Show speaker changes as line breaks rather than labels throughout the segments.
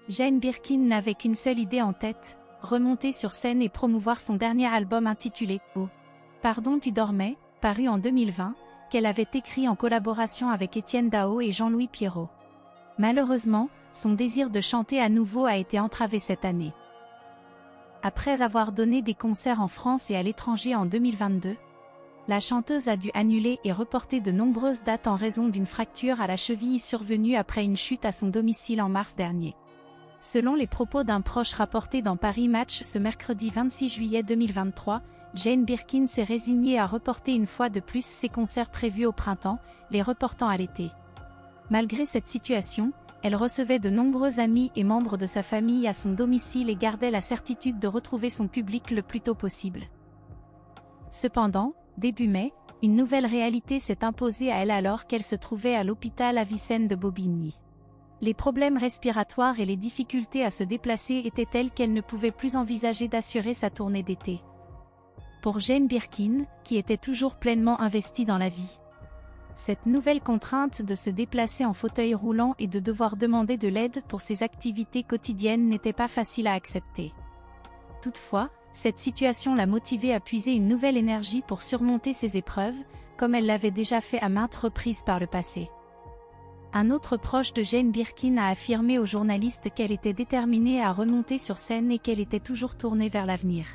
Jane Birkin n'avait qu'une seule idée en tête, remonter sur scène et promouvoir son dernier album intitulé « Oh, pardon tu dormais », paru en 2020, qu'elle avait écrit en collaboration avec Étienne Dao et Jean-Louis Pierrot. Malheureusement, son désir de chanter à nouveau a été entravé cette année. Après avoir donné des concerts en France et à l'étranger en 2022, la chanteuse a dû annuler et reporter de nombreuses dates en raison d'une fracture à la cheville survenue après une chute à son domicile en mars dernier. Selon les propos d'un proche rapporté dans Paris Match ce mercredi 26 juillet 2023, Jane Birkin s'est résignée à reporter une fois de plus ses concerts prévus au printemps, les reportant à l'été. Malgré cette situation, elle recevait de nombreux amis et membres de sa famille à son domicile et gardait la certitude de retrouver son public le plus tôt possible. Cependant, début mai, une nouvelle réalité s'est imposée à elle alors qu'elle se trouvait à l'hôpital Avicenne de Bobigny. Les problèmes respiratoires et les difficultés à se déplacer étaient tels qu'elle ne pouvait plus envisager d'assurer sa tournée d'été. Pour Jane Birkin, qui était toujours pleinement investie dans la vie, cette nouvelle contrainte de se déplacer en fauteuil roulant et de devoir demander de l'aide pour ses activités quotidiennes n'était pas facile à accepter. Toutefois, cette situation l'a motivée à puiser une nouvelle énergie pour surmonter ces épreuves, comme elle l'avait déjà fait à maintes reprises par le passé. Un autre proche de Jane Birkin a affirmé aux journalistes qu'elle était déterminée à remonter sur scène et qu'elle était toujours tournée vers l'avenir.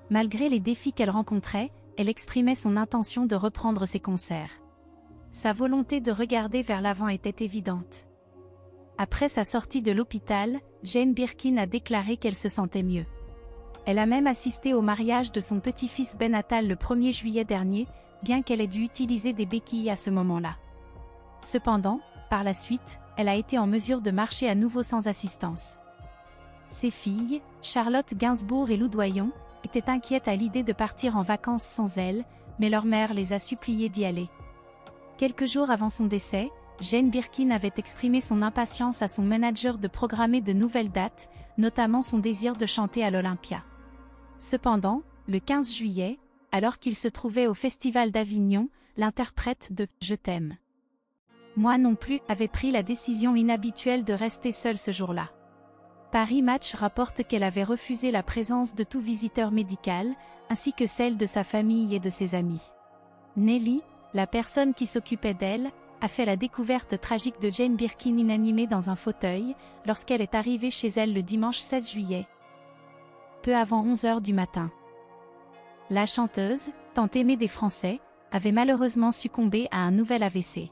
Malgré les défis qu'elle rencontrait, elle exprimait son intention de reprendre ses concerts. Sa volonté de regarder vers l'avant était évidente. Après sa sortie de l'hôpital, Jane Birkin a déclaré qu'elle se sentait mieux. Elle a même assisté au mariage de son petit-fils Ben Attal le 1er juillet dernier, bien qu'elle ait dû utiliser des béquilles à ce moment-là. Cependant, par la suite, elle a été en mesure de marcher à nouveau sans assistance. Ses filles, Charlotte Gainsbourg et Lou Doyon, étaient inquiètes à l'idée de partir en vacances sans elle, mais leur mère les a suppliées d'y aller. Quelques jours avant son décès, Jane Birkin avait exprimé son impatience à son manager de programmer de nouvelles dates, notamment son désir de chanter à l'Olympia. Cependant, le 15 juillet, alors qu'il se trouvait au Festival d'Avignon, l'interprète de « Je t'aime. Moi non plus » avait pris la décision inhabituelle de rester seule ce jour-là. Paris Match rapporte qu'elle avait refusé la présence de tout visiteur médical, ainsi que celle de sa famille et de ses amis. Nelly, la personne qui s'occupait d'elle, a fait la découverte tragique de Jane Birkin inanimée dans un fauteuil, lorsqu'elle est arrivée chez elle le dimanche 16 juillet. Peu avant 11 h du matin. La chanteuse, tant aimée des Français, avait malheureusement succombé à un nouvel AVC.